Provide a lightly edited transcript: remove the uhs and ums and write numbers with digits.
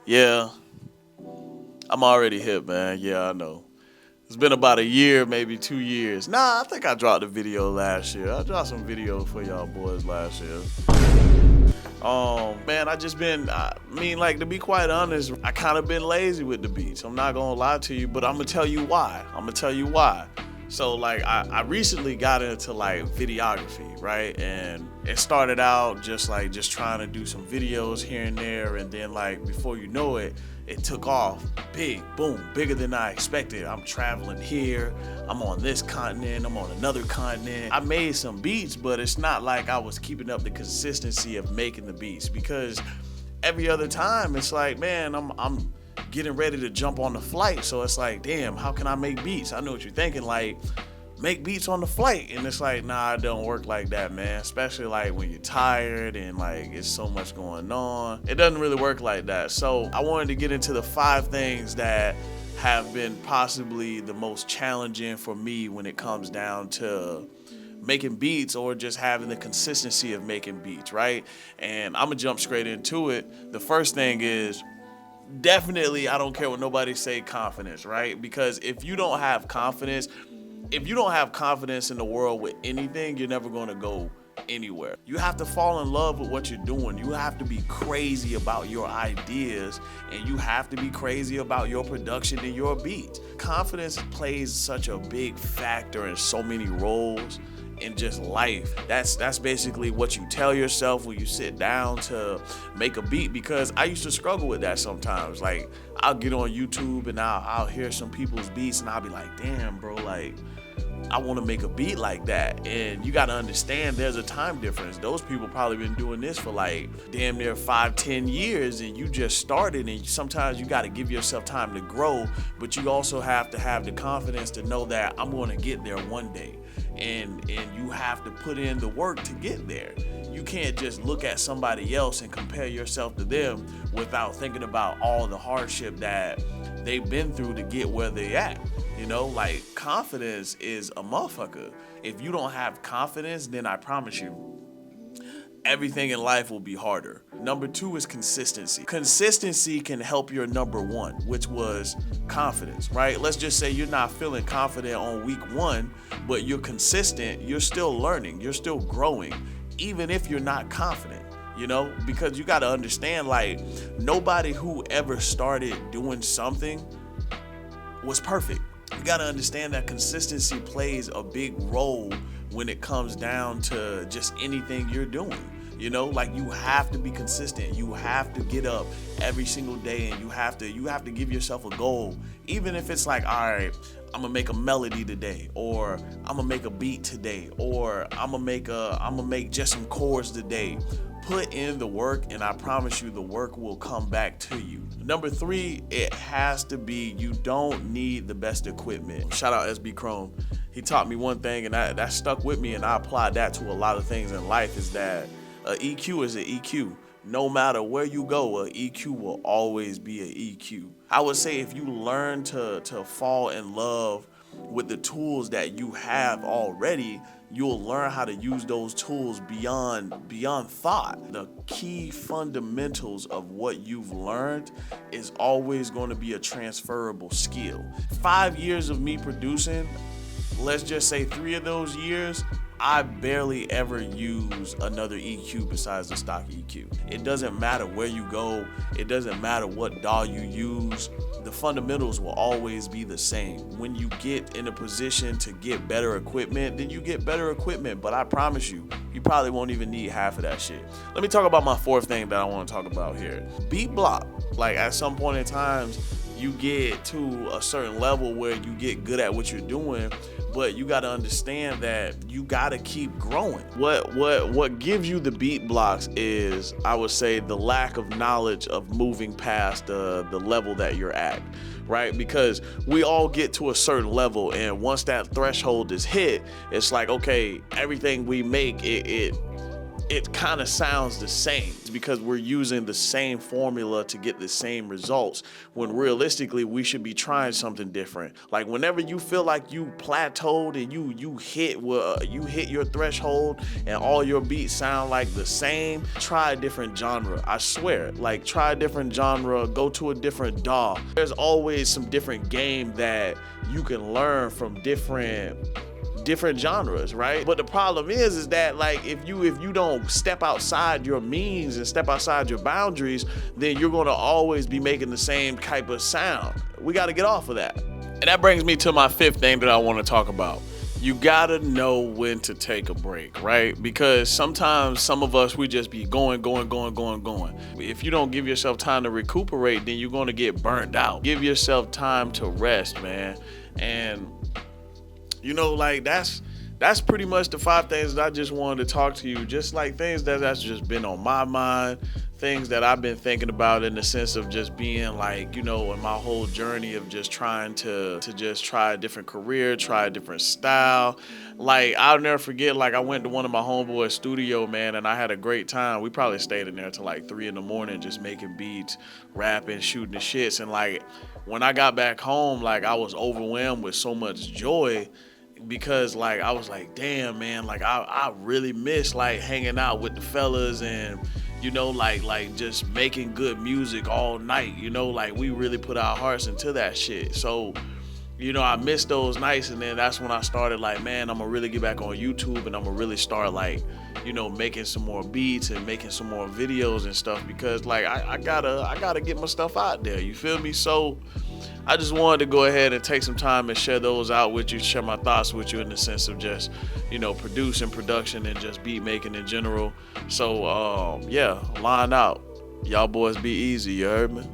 Yeah, I'm already hip, man. Yeah, I know. It's been about a year, maybe 2 years. Nah, I think I dropped a video last year. I dropped some video for y'all boys last year. Man, I just been, I mean, like, to be quite honest, I kind of been lazy with the beats. I'm not gonna lie to you, but I'm gonna tell you why. I'm gonna tell you why. So, like, I recently got into, like, videography, right? And it started out just trying to do some videos here and there. And then, like, before you know it, it took off big, boom, bigger than I expected. I'm traveling here, I'm on this continent, I'm on another continent. I made some beats, but it's not like I was keeping up the consistency of making the beats, because every other time it's like, man, I'm getting ready to jump on the flight. So it's like, damn, how can I make beats? I know what you're thinking, like, make beats on the flight. And it's like, nah, it don't work like that, man. Especially like when you're tired and like it's so much going on. It doesn't really work like that. So I wanted to get into the 5 things that have been possibly the most challenging for me when it comes down to making beats, or just having the consistency of making beats, right? And I'm gonna jump straight into it. The first thing is, definitely, I don't care what nobody say, confidence, right? Because if you don't have confidence in the world with anything, you're never going to go anywhere. You have to fall in love with what you're doing. You have to be crazy about your ideas, and you have to be crazy about your production and your beats. Confidence plays such a big factor in so many roles in just life. That's basically what you tell yourself when you sit down to make a beat, because I used to struggle with that sometimes. Like, I'll get on YouTube and I'll hear some people's beats and I'll be like, damn, bro, like, I want to make a beat like that. And you got to understand, there's a time difference. Those people probably been doing this for like damn near 5-10 years, and you just started. And sometimes you got to give yourself time to grow, but you also have to have the confidence to know that I'm going to get there one day. And you have to put in the work to get there. You can't just look at somebody else and compare yourself to them without thinking about all the hardship that they've been through to get where they at. You know, like, confidence is a motherfucker. If you don't have confidence, then I promise you, everything in life will be harder. Number 2 is consistency. Consistency can help your number 1, which was confidence, right? Let's just say you're not feeling confident on week 1, but you're consistent, you're still learning, you're still growing, even if you're not confident. You know, because you got to understand, like, nobody who ever started doing something was perfect. You got to understand that consistency plays a big role when it comes down to just anything you're doing. You know, like, you have to be consistent. You have to get up every single day, and you have to give yourself a goal. Even if it's like, all right, I'm gonna make a melody today, or I'm gonna make a beat today, or I'm gonna make just some chords today. Put in the work, and I promise you the work will come back to you. Number 3, it has to be, you don't need the best equipment. Shout out SB Chrome. He taught me one thing, and that stuck with me, and I applied that to a lot of things in life, is that a EQ is an EQ. No matter where you go, a EQ will always be an EQ. I would say, if you learn to fall in love with the tools that you have already, you'll learn how to use those tools beyond thought. The key fundamentals of what you've learned is always going to be a transferable skill. 5 years of me producing, let's just say 3 of those years, I barely ever use another EQ besides the stock EQ. It doesn't matter where you go. It doesn't matter what DAW you use. The fundamentals will always be the same. When you get in a position to get better equipment, then you get better equipment. But I promise you, you probably won't even need half of that shit. Let me talk about my 4th thing that I want to talk about here. Beat block. Like, at some point in times, you get to a certain level where you get good at what you're doing, but you got to understand that you got to keep growing. What gives you the beat blocks is, I would say, the lack of knowledge of moving past the level that you're at, right? Because we all get to a certain level, and once that threshold is hit, it's like, okay, everything we make, it kind of sounds the same. It's because we're using the same formula to get the same results, when realistically we should be trying something different. Like whenever you feel like you plateaued and you hit your threshold and all your beats sound like the same, try a different genre. I swear, like try a different genre, go to a different DAW. There's always some different game that you can learn from different genres, right? But the problem is that like if you don't step outside your means and step outside your boundaries, then you're gonna always be making the same type of sound. We gotta get off of that. And that brings me to my fifth thing that I want to talk about. You gotta know when to take a break, right? Because sometimes some of us, we just be going. If you don't give yourself time to recuperate, then you're gonna get burnt out. Give yourself time to rest, man. And you know, like that's pretty much the 5 things that I just wanted to talk to you. Just like things that's just been on my mind, things that I've been thinking about in the sense of just being like, you know, in my whole journey of just trying to just try a different career, try a different style. Like I'll never forget, like I went to one of my homeboys' studio, man, and I had a great time. We probably stayed in there till like 3 a.m, just making beats, rapping, shooting the shits. And like when I got back home, like I was overwhelmed with so much joy, because like I was like, damn, man, like I really miss like hanging out with the fellas and, you know, like just making good music all night, you know, like we really put our hearts into that shit. So, you know, I missed those nights, and then that's when I started like, man, I'm gonna really get back on YouTube and I'm gonna really start like, you know, making some more beats and making some more videos and stuff, because like I gotta get my stuff out there, you feel me? So I just wanted to go ahead and take some time and share those out with you, share my thoughts with you in the sense of just, you know, production and just beat making in general. So yeah, line out. Y'all boys be easy, you heard me?